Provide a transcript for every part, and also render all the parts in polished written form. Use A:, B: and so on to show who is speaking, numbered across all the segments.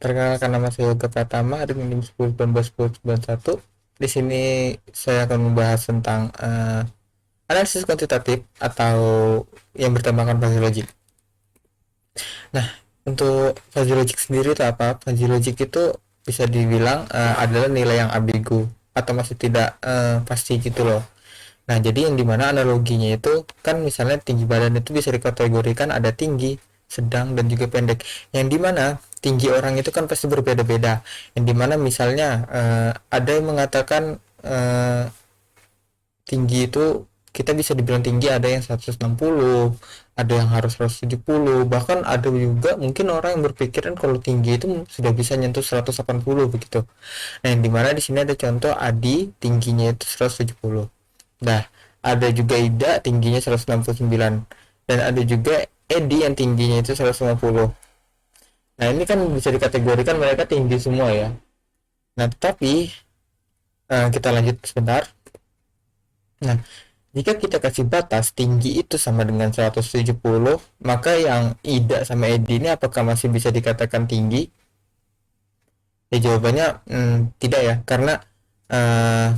A: Perkenalkan, nama saya Yoga Pratama dengan NIM 10191091. Di sini saya akan membahas tentang analisis kuantitatif atau yang bertemakan fuzzy logic. Nah, untuk fuzzy logic sendiri itu apa? Fuzzy logic itu bisa dibilang adalah nilai yang ambigu atau masih tidak pasti gitu loh. Nah, jadi yang dimana analoginya itu kan misalnya tinggi badan itu bisa dikategorikan ada tinggi, sedang, dan juga pendek. Yang dimana tinggi orang itu kan pasti berbeda-beda. Yang dimana misalnya ada yang mengatakan tinggi itu kita bisa dibilang tinggi, ada yang 160, ada yang harus 170, bahkan ada juga mungkin orang yang berpikiran kalau tinggi itu sudah bisa nyentuh 180 begitu. Nah, yang dimana di sini ada contoh Adi tingginya itu 170. Nah, ada juga Ida tingginya 169 dan ada juga Edi yang tingginya itu 150. Nah, ini kan bisa dikategorikan mereka tinggi semua ya. Nah, tetapi kita lanjut sebentar. Nah, jika kita kasih batas tinggi itu sama dengan 170, maka yang Ida sama Edi ini apakah masih bisa dikatakan tinggi? Ya jawabannya tidak ya, eh,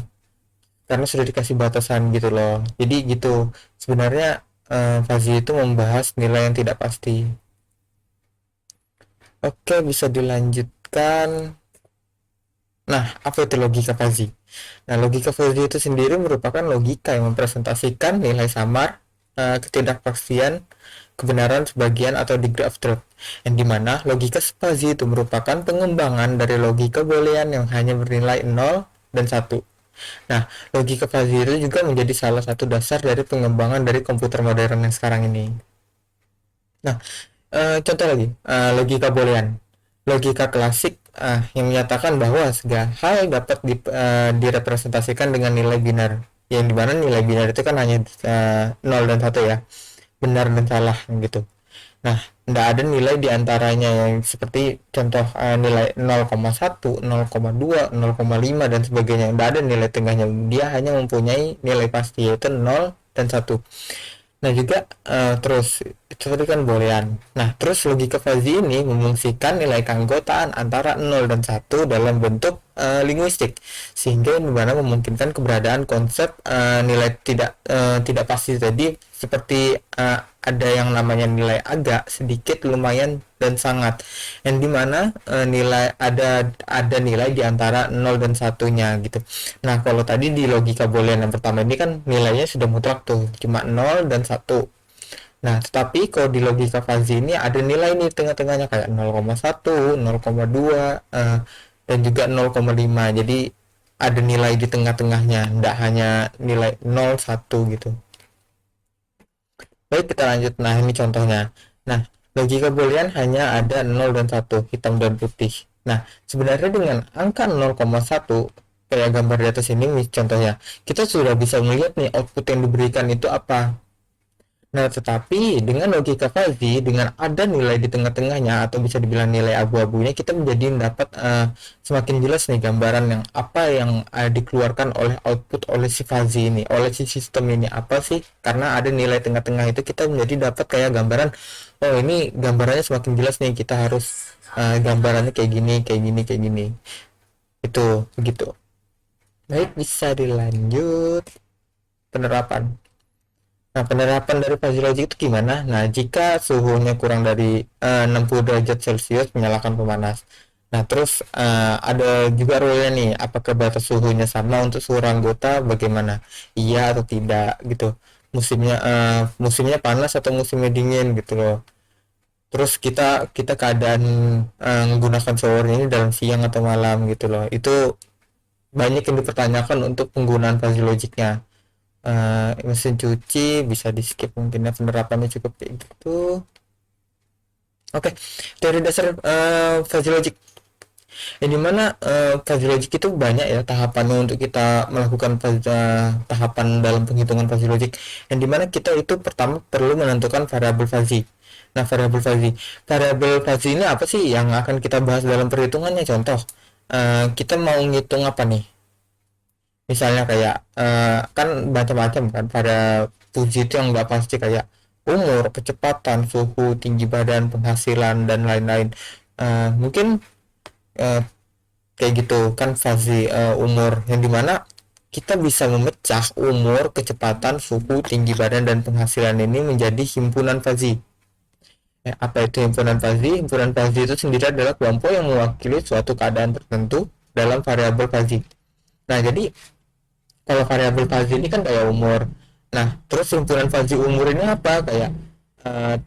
A: karena sudah dikasih batasan gitu loh. Jadi gitu. Sebenarnya Fuzzy itu membahas nilai yang tidak pasti. Oke, bisa dilanjutkan. Nah, apa itu logika fuzzy? Nah, logika fuzzy itu sendiri merupakan logika yang mempresentasikan nilai samar, ketidakpastian, kebenaran sebagian atau degree of truth. Yang dimana logika fuzzy itu merupakan pengembangan dari logika boolean yang hanya bernilai 0 dan 1. Nah, logika fuzzy itu juga menjadi salah satu dasar dari pengembangan dari komputer modern yang sekarang ini. Nah, contoh lagi, logika boolean. Logika klasik yang menyatakan bahwa segala hal dapat direpresentasikan dengan nilai biner. Yang dimana nilai biner itu kan hanya 0 dan 1 ya, benar dan salah gitu. Nah, tidak ada nilai di antaranya yang seperti contoh nilai 0,1, 0,2, 0,5 dan sebagainya. Tidak ada nilai tengahnya. Dia hanya mempunyai nilai pasti yaitu 0 dan 1. Nah, juga terus itu tadi kan boolean. Nah, terus logika fuzzy ini memungkinkan nilai keanggotaan antara 0 dan 1 dalam bentuk linguistik, sehingga dimana memungkinkan keberadaan konsep nilai tidak pasti tadi, seperti ada yang namanya nilai agak, sedikit, lumayan, dan sangat, yang dimana nilai ada nilai di antara 0 dan satunya gitu. Nah, kalau tadi di logika boolean yang pertama ini kan nilainya sudah mutlak tuh, cuma 0 dan 1. Nah, tetapi kalau di logika fuzzy ini ada nilai nih tengah-tengahnya kayak 0,1, 0,2, dan juga 0,5. Jadi ada nilai di tengah-tengahnya, tidak hanya nilai 0, 1 gitu. Baik, kita lanjut. Nah, ini contohnya. Nah, logika boolean hanya ada 0 dan 1, hitam dan putih. Nah, sebenarnya dengan angka 0,1 kayak gambar di atas ini contohnya, kita sudah bisa melihat nih output yang diberikan itu apa. Nah, tetapi dengan logika fuzzy, dengan ada nilai di tengah-tengahnya atau bisa dibilang nilai abu-abunya, kita menjadi mendapat semakin jelas nih gambaran yang apa yang dikeluarkan oleh output oleh si fuzzy ini, oleh si sistem ini apa sih? Karena ada nilai tengah-tengah itu kita menjadi dapat kayak gambaran, oh ini gambarannya semakin jelas nih, kita harus gambarannya kayak gini, kayak gini, kayak gini. Itu begitu. Baik, bisa dilanjut penerapan. Nah, penerapan dari fuzzy logic itu gimana? Nah, jika suhunya kurang dari 60 derajat Celcius, menyalakan pemanas. Nah, terus ada juga rule nih, apakah batas suhunya sama untuk seluruh anggota, bagaimana? Iya atau tidak gitu. Musimnya panas atau musimnya dingin gitu loh. Terus kita kita keadaan menggunakan shower ini dalam siang atau malam gitu loh. Itu banyak yang dipertanyakan untuk penggunaan fuzzy logicnya. Mesin cuci bisa di skip mungkin ya, penerapannya cukup kayak gitu. Oke, teori dasar fuzzy logic, yang dimana fuzzy logic itu banyak ya tahapannya untuk kita melakukan tahapan dalam penghitungan fuzzy logic, yang dimana kita itu pertama perlu menentukan variabel fuzzy. Nah, variabel fuzzy ini apa sih yang akan kita bahas dalam perhitungannya? Contoh, kita mau ngitung apa nih, misalnya kayak kan macam-macam kan pada puji itu yang nggak pasti, kayak umur, kecepatan, suhu, tinggi badan, penghasilan, dan lain-lain. Mungkin eh, kayak gitu kan fuzzy umur, yang dimana kita bisa memecah umur, kecepatan, suhu, tinggi badan, dan penghasilan ini menjadi himpunan fuzzy. Apa itu himpunan fuzzy? Himpunan fuzzy itu sendiri adalah kelompok yang mewakili suatu keadaan tertentu dalam variabel fuzzy. Nah, jadi kalau variabel fuzzy ini kan kayak umur. Nah, terus himpunan fuzzy umur ini apa? Kayak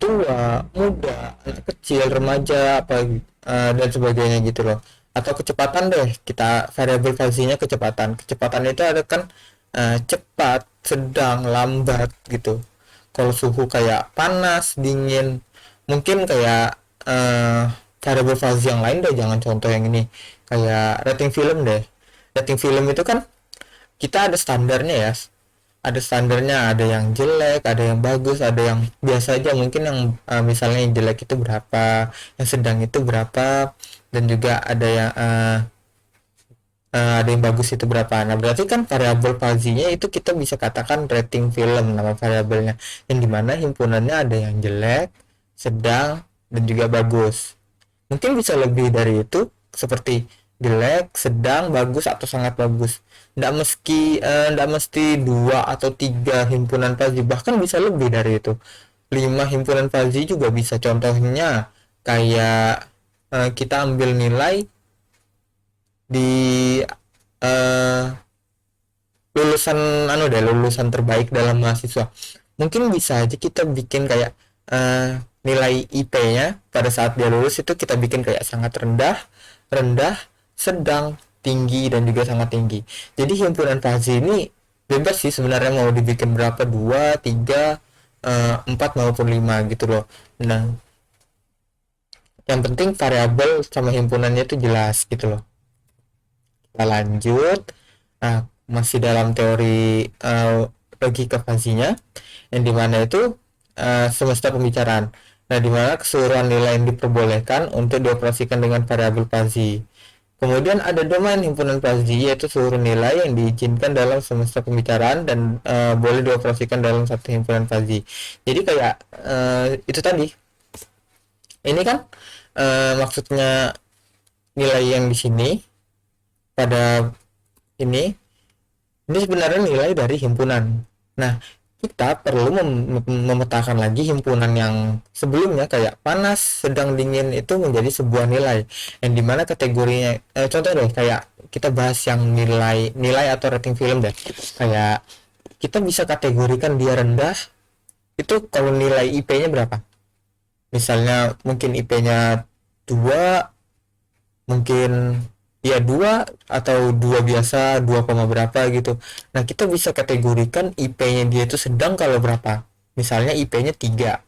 A: tua, muda, anak kecil, remaja, apa dan sebagainya gitu loh. Atau kecepatan deh, kita variabel fuzzy-nya kecepatan. Kecepatan itu ada kan cepat, sedang, lambat gitu. Kalau suhu kayak panas, dingin, mungkin kayak variabel fuzzy yang lain deh, jangan contoh yang ini. Kayak rating film deh. Rating film itu kan kita ada standarnya ya, ada standarnya, ada yang jelek, ada yang bagus, ada yang biasa aja. Mungkin yang misalnya yang jelek itu berapa, yang sedang itu berapa, dan juga ada yang ada yang bagus itu berapa. Nah, berarti kan variabel fuzzy-nya itu kita bisa katakan rating film nama variabelnya, yang dimana himpunannya ada yang jelek, sedang, dan juga bagus. Mungkin bisa lebih dari itu, seperti jelek, sedang, bagus, atau sangat bagus. Nggak mesti dua atau tiga himpunan fuzzy, bahkan bisa lebih dari itu. 5 himpunan fuzzy juga bisa. Contohnya kayak kita ambil nilai di eh, lulusan lulusan terbaik dalam mahasiswa. Mungkin bisa aja kita bikin kayak nilai IP-nya pada saat dia lulus itu kita bikin kayak sangat rendah, rendah, sedang, tinggi, dan juga sangat tinggi. Jadi himpunan fuzzy ini bebas sih sebenarnya, mau dibikin berapa, 2, 3, 4 maupun 5 gitu loh. Nah, yang penting variabel sama himpunannya itu jelas gitu loh. Kita lanjut. Nah, masih dalam teori logika fuzzy-nya, yang dimana itu semesta pembicaraan. Nah, dimana keseluruhan nilai yang diperbolehkan untuk dioperasikan dengan variabel fuzzy. Kemudian ada domain himpunan fuzzy, yaitu seluruh nilai yang diizinkan dalam semesta pembicaraan dan boleh dioperasikan dalam satu himpunan fuzzy. Jadi kayak itu tadi. Ini kan maksudnya nilai yang di sini pada ini sebenarnya nilai dari himpunan. Nah, kita perlu memetakan lagi himpunan yang sebelumnya kayak panas, sedang, dingin itu menjadi sebuah nilai yang dimana kategorinya contoh deh kayak kita bahas yang nilai atau rating film deh. Kayak kita bisa kategorikan dia rendah itu kalau nilai IP-nya berapa. Misalnya mungkin IP-nya 2, mungkin ya 2 atau 2 biasa, 2, berapa gitu. Nah, kita bisa kategorikan IP-nya dia itu sedang kalau berapa. Misalnya IP-nya 3.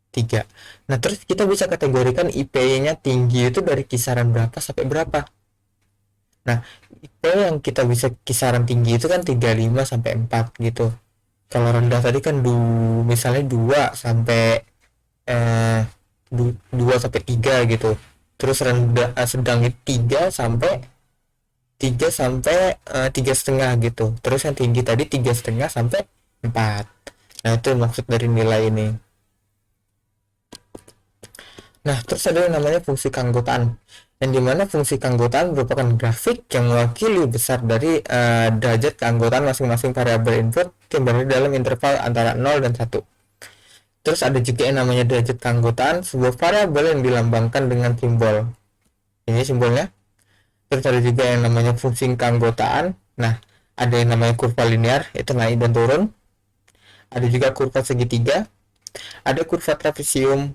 A: 3. Nah, terus kita bisa kategorikan IP-nya tinggi itu dari kisaran berapa sampai berapa. Nah, IP yang kita bisa kisaran tinggi itu kan 35 sampai 4 gitu. Kalau rendah tadi kan misalnya 2 sampai eh 2 sampai 3 gitu. Terus rendah sedang itu 3 sampai 3 setengah gitu. Terus yang tinggi tadi 3,5 sampai 4. Nah, itu maksud dari nilai ini. Nah, terus ada yang namanya fungsi keanggotaan, yang dimana fungsi keanggotaan merupakan grafik yang mewakili besar dari derajat keanggotaan masing-masing variabel input yang berada dalam interval antara 0 dan 1. Terus ada juga yang namanya derajat keanggotaan, sebuah variabel yang dilambangkan dengan simbol. Ini simbolnya. Terus ada juga yang namanya fungsi keanggotaan. Nah, ada yang namanya kurva linear, itu naik dan turun. Ada juga kurva segitiga, ada kurva trapesium,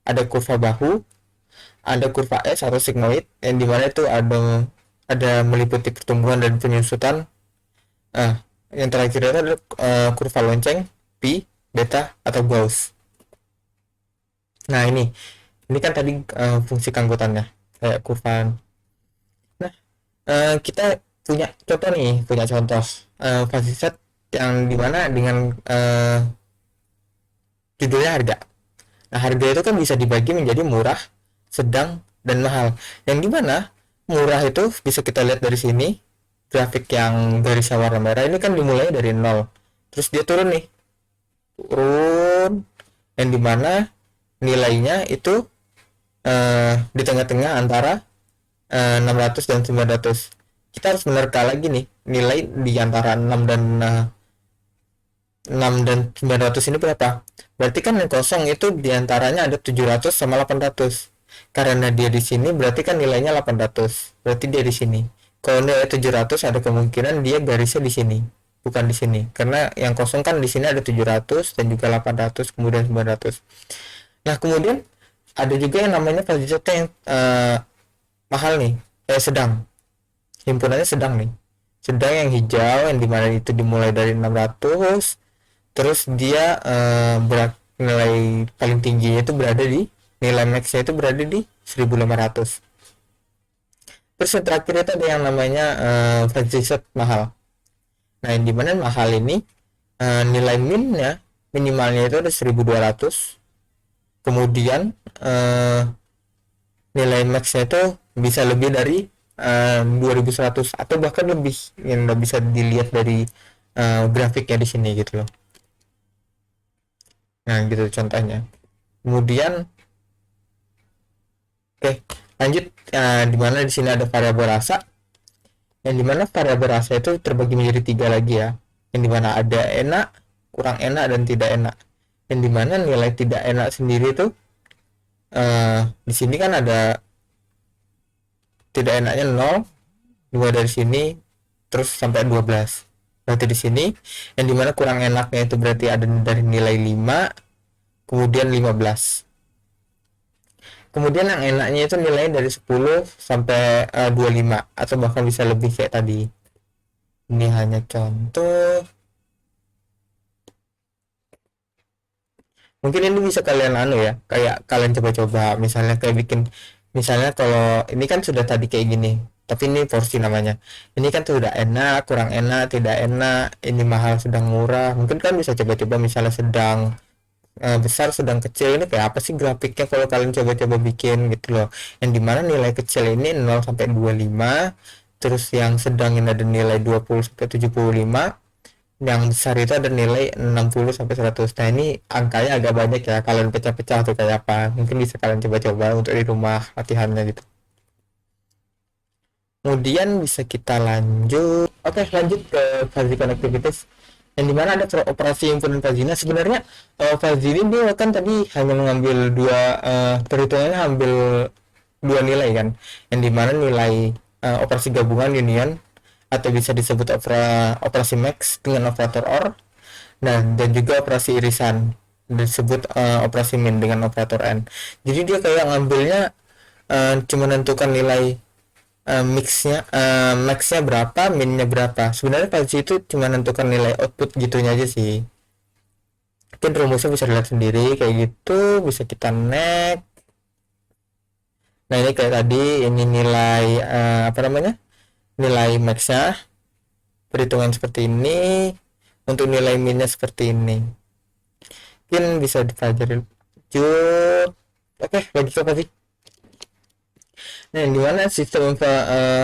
A: ada kurva bahu, ada kurva S atau sigmoid, yang dimana itu ada meliputi pertumbuhan dan penyusutan. Yang terakhir itu ada kurva lonceng, pi, beta, atau Gauss. Nah, ini kan tadi fungsi keanggotaannya kayak kurva. Nah, kita punya contoh fuzzy set yang dimana dengan judulnya harga. Nah, harga itu kan bisa dibagi menjadi murah, sedang, dan mahal. Yang dimana murah itu bisa kita lihat dari sini, grafik yang garisnya warna merah ini kan dimulai dari 0. Terus dia turun nih. Turun, yang dimana nilainya itu di tengah-tengah antara 600 dan 900. Kita harus menerka lagi nih nilai di antara 6 dan 900 ini berapa. Berarti kan yang kosong itu diantaranya ada 700 sama 800. Karena dia di sini berarti kan nilainya 800. Berarti dia di sini. Kalau nilai 700 ada kemungkinan dia garisnya di sini, bukan di sini. Karena yang kosong kan di sini ada 700 dan juga 800 kemudian 900. Nah, kemudian ada juga yang namanya fuzzy set yang mahal nih, sedang. Himpunannya sedang nih. Sedang yang hijau yang dimana itu dimulai dari 600, terus dia nilai paling tingginya itu berada di nilai maxnya itu berada di 1500. Terus yang terakhir itu ada yang namanya fancy set mahal. Nah, yang dimana mahal ini nilai minnya minimalnya itu ada 1200, kemudian nilai maxnya itu bisa lebih dari 2100 atau bahkan lebih, yang nggak bisa dilihat dari grafiknya di sini gitu loh. Nah, gitu contohnya. Kemudian oke, lanjut. Dimana di sini ada variabel rasa, yang dimana variabel rasa itu terbagi menjadi 3 lagi ya, yang dimana ada enak, kurang enak, dan tidak enak. Yang dimana nilai tidak enak sendiri itu di sini kan ada tidak enaknya 0, 2 dari sini, terus sampai 12. Berarti di sini yang dimana kurang enaknya itu berarti ada dari nilai 5, kemudian 15. Kemudian yang enaknya itu nilai dari 10 sampai 25 atau bahkan bisa lebih kayak tadi. Ini hanya contoh. Mungkin ini bisa kalian ya, kayak kalian coba-coba misalnya kayak bikin, misalnya kalau ini kan sudah tadi kayak gini, tapi ini porsi namanya. Ini kan sudah enak, kurang enak, tidak enak, ini mahal, sedang, murah. Mungkin kan bisa coba-coba misalnya sedang, besar, sedang, kecil. Ini kayak apa sih grafiknya kalau kalian coba-coba bikin gitu loh. Yang dimana nilai kecil ini 0 sampai 25, terus yang sedang ini ada nilai 20 sampai 75, yang besar itu ada nilai 60 sampai 100. Nah, ini angkanya agak banyak ya, kalian pecah-pecah tuh kayak apa. Mungkin bisa kalian coba-coba untuk di rumah latihannya gitu. Kemudian bisa kita lanjut. Oke, lanjut ke fuzzy connectivities. Yang dimana ada operasi himpunan fuzzy. Nah, sebenarnya fuzzy ini dia kan tadi hanya mengambil dua, perhitungannya ambil dua nilai kan. Yang dimana nilai operasi gabungan union atau bisa disebut operasi max dengan operator OR. Nah, dan juga operasi irisan disebut operasi min dengan operator n. Jadi dia kayak ngambilnya cuma menentukan nilai mixnya, maxnya berapa, minnya berapa. Sebenarnya fuzzy itu cuma menentukan nilai output gitunya aja sih. Mungkin rumusnya bisa dilihat sendiri kayak gitu. Bisa kita next. Nah, ini kayak tadi, ini nilai apa namanya, nilai maxnya, perhitungan seperti ini. Untuk nilai minnya seperti ini. Mungkin bisa dipelajari lanjut. Oke, lanjut apa sih? Nah, di mana sistem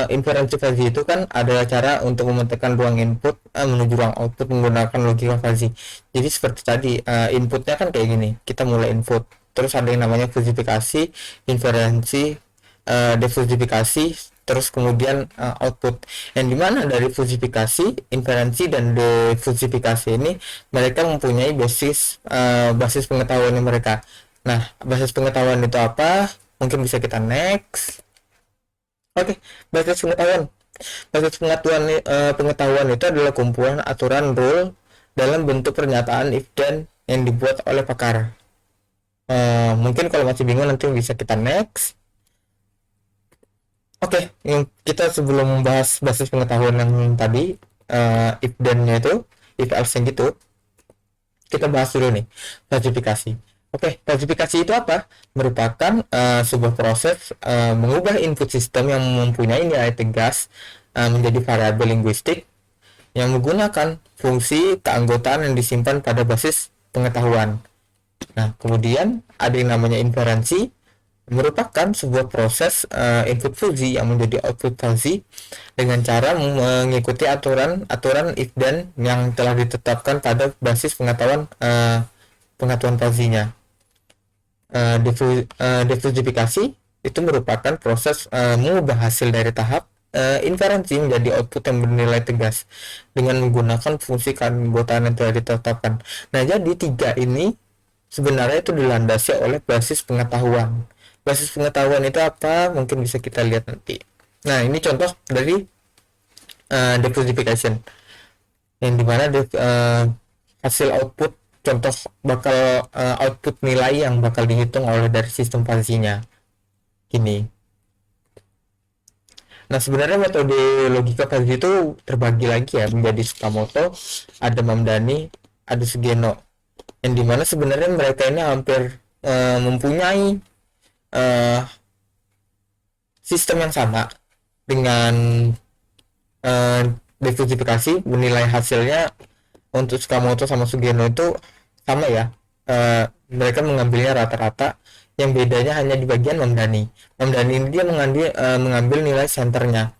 A: inferensi fuzzy itu kan ada cara untuk memetakan ruang input menuju ruang output menggunakan logika fuzzy. Jadi seperti tadi, inputnya kan kayak gini. Kita mulai input, terus ada yang namanya fusifikasi, inferensi, defusifikasi, terus kemudian output. Yang dimana dari fusifikasi, inferensi, dan defusifikasi ini mereka mempunyai basis pengetahuan mereka. Nah, basis pengetahuan itu apa? Mungkin bisa kita next. Oke, basis pengetahuan. Basis pengetahuan itu adalah kumpulan aturan rule dalam bentuk pernyataan if dan yang dibuat oleh pakar. Mungkin kalau masih bingung nanti bisa kita next. Oke, yang kita sebelum membahas basis pengetahuan yang tadi, if dan-nya itu, if else yang gitu, kita bahas dulu nih, klasifikasi. Oke, klasifikasi itu apa? Merupakan sebuah proses mengubah input sistem yang mempunyai nilai tegas menjadi variabel linguistik yang menggunakan fungsi keanggotaan yang disimpan pada basis pengetahuan. Nah, kemudian ada yang namanya inferensi, merupakan sebuah proses input fuzzy yang menjadi output fuzzy dengan cara mengikuti aturan if dan yang telah ditetapkan pada basis pengetahuan fuzzy-nya. Defusifikasi itu merupakan proses mengubah hasil dari tahap inferensi menjadi output yang bernilai tegas dengan menggunakan fungsi keanggotaan yang telah ditetapkan. Nah, jadi tiga ini sebenarnya itu dilandasi oleh basis pengetahuan. Basis pengetahuan itu apa? Mungkin bisa kita lihat nanti. Nah, ini contoh dari decodification, yang dimana hasil output contoh bakal output nilai yang bakal dihitung oleh dari sistem fuzzy-nya. Gini. Nah, sebenarnya metode logika fuzzy itu terbagi lagi ya menjadi Tsukamoto, ada Mamdani, ada Sugeno. Yang dimana sebenarnya mereka ini hampir mempunyai sistem yang sama dengan uh, decodifikasi, menilai hasilnya. Untuk Tsukamoto sama Sugeno itu sama ya, mereka mengambilnya rata-rata, yang bedanya hanya di bagian Mamdani. Mamdani ini dia mengambil nilai senternya,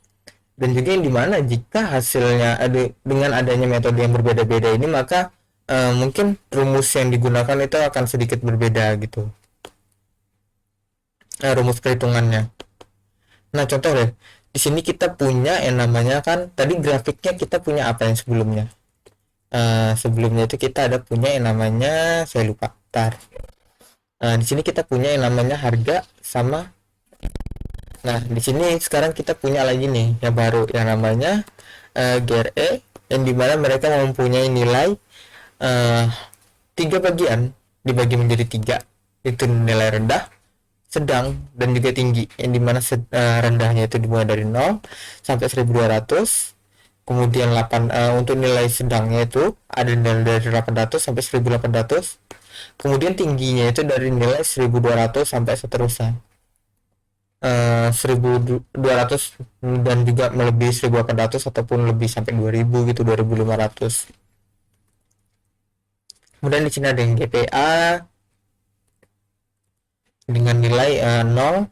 A: dan juga yang dimana jika hasilnya dengan adanya metode yang berbeda-beda ini, maka mungkin rumus yang digunakan itu akan sedikit berbeda gitu, rumus perhitungannya. Nah, contoh deh, di sini kita punya yang namanya, kan tadi grafiknya kita punya apa yang sebelumnya. Sebelumnya itu kita ada punya yang namanya, saya lupa, tar. Di sini kita punya yang namanya harga sama. Nah, di sini sekarang kita punya lagi nih yang baru yang namanya GRE, yang dimana mereka mempunyai nilai tiga bagian, dibagi menjadi tiga, itu nilai rendah, sedang, dan juga tinggi, yang dimana rendahnya itu dimulai dari 0 sampai 1200. Kemudian untuk nilai sedangnya itu ada nilai dari 800 sampai 1800. Kemudian tingginya itu dari nilai 1200 sampai seterusnya, 1200 dan juga melebihi 1800 ataupun lebih sampai 2000 gitu, 2500. Kemudian di sini ada yang GPA dengan nilai 0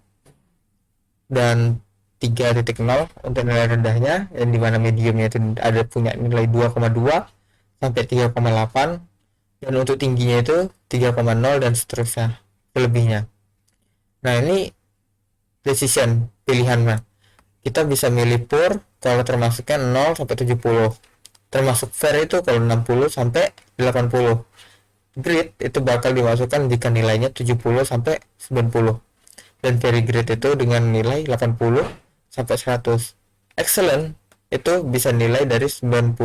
A: dan 3.0 untuk nilai rendahnya, yang dimana mediumnya itu ada punya nilai 2,2 sampai 3,8, dan untuk tingginya itu 3,0 dan seterusnya selebihnya. Nah, ini decision, pilihan mah. Kita bisa milih pur kalau termasuknya 0 sampai 70, termasuk fair itu kalau 60 sampai 80. Grid itu bakal dimasukkan jika nilainya 70 sampai 90, dan very great itu dengan nilai 80 sampai 100. Excellent itu bisa nilai dari 90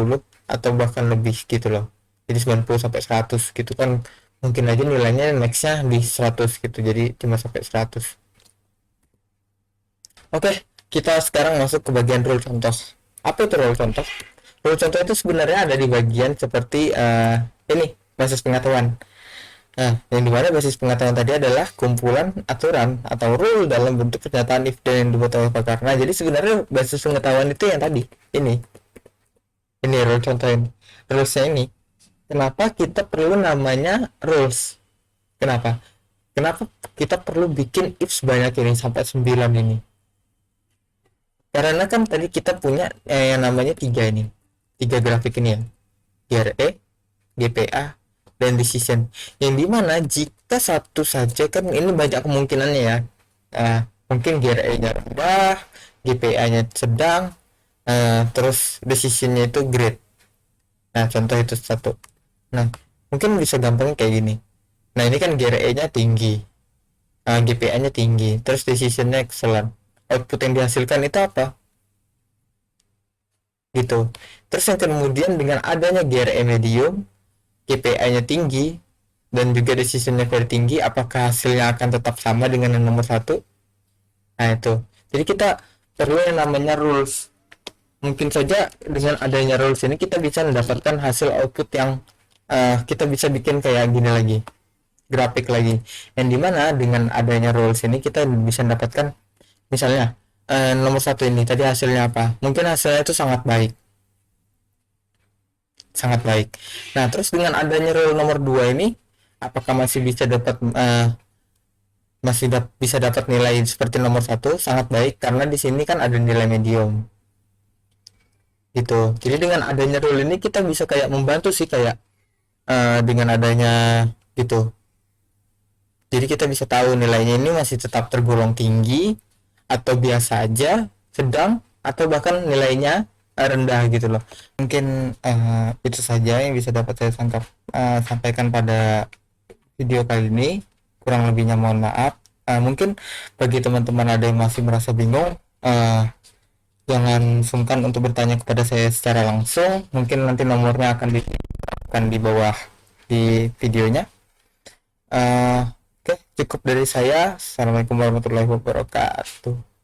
A: atau bahkan lebih gitu loh. Jadi 90 sampai 100 gitu kan, mungkin aja nilainya maxnya di 100 gitu, jadi cuma sampai 100. Oke, kita sekarang masuk ke bagian rule contoh. Apa itu rule contoh? Rule contoh itu sebenarnya ada di bagian seperti ini, basis pengetahuan. Nah, yang dimana basis pengetahuan tadi adalah kumpulan aturan atau rule dalam bentuk pernyataan if dan yang dibuat oleh pakar. Nah, jadi sebenarnya basis pengetahuan itu yang tadi, ini rule contohin. Rulesnya ini, kenapa kita perlu namanya rules? Kenapa? Kenapa kita perlu bikin if sebanyak ini sampai 9 ini? Karena kan tadi kita punya yang namanya tiga grafik ini ya, GRE, GPA, dan decision, yang dimana jika satu saja, kan ini banyak kemungkinannya ya, mungkin GRE-nya rendah, GPA-nya sedang, terus decision-nya itu grade. Nah, contoh itu satu. Nah, mungkin bisa gampang kayak gini. Nah, ini kan GRE-nya tinggi, GPA-nya tinggi, terus decision-nya excellent. Output yang dihasilkan itu apa? Gitu. Terus yang kemudian dengan adanya GRE medium, GPA-nya tinggi, dan juga decision-nya very tinggi, apakah hasilnya akan tetap sama dengan yang nomor satu? Nah, itu. Jadi kita perlu yang namanya rules. Mungkin saja dengan adanya rules ini kita bisa mendapatkan hasil output yang kita bisa bikin kayak gini lagi, grafik lagi, yang dimana dengan adanya rules ini kita bisa mendapatkan misalnya nomor satu ini tadi hasilnya apa? Mungkin hasilnya itu sangat baik, sangat baik. Nah, terus dengan adanya rule nomor 2 ini, apakah masih bisa dapat bisa dapat nilai seperti nomor satu? Sangat baik, karena di sini kan ada nilai medium. Gitu. Jadi dengan adanya rule ini kita bisa kayak membantu sih, kayak dengan adanya gitu. Jadi kita bisa tahu nilainya ini masih tetap tergolong tinggi atau biasa aja, sedang, atau bahkan nilainya rendah gitu loh. Mungkin itu saja yang bisa dapat saya sampaikan pada video kali ini. Kurang lebihnya mohon maaf. Mungkin bagi teman-teman ada yang masih merasa bingung, jangan sungkan untuk bertanya kepada saya secara langsung. Mungkin nanti nomornya akan di bawah di videonya. Oke, cukup dari saya. Assalamualaikum warahmatullahi wabarakatuh.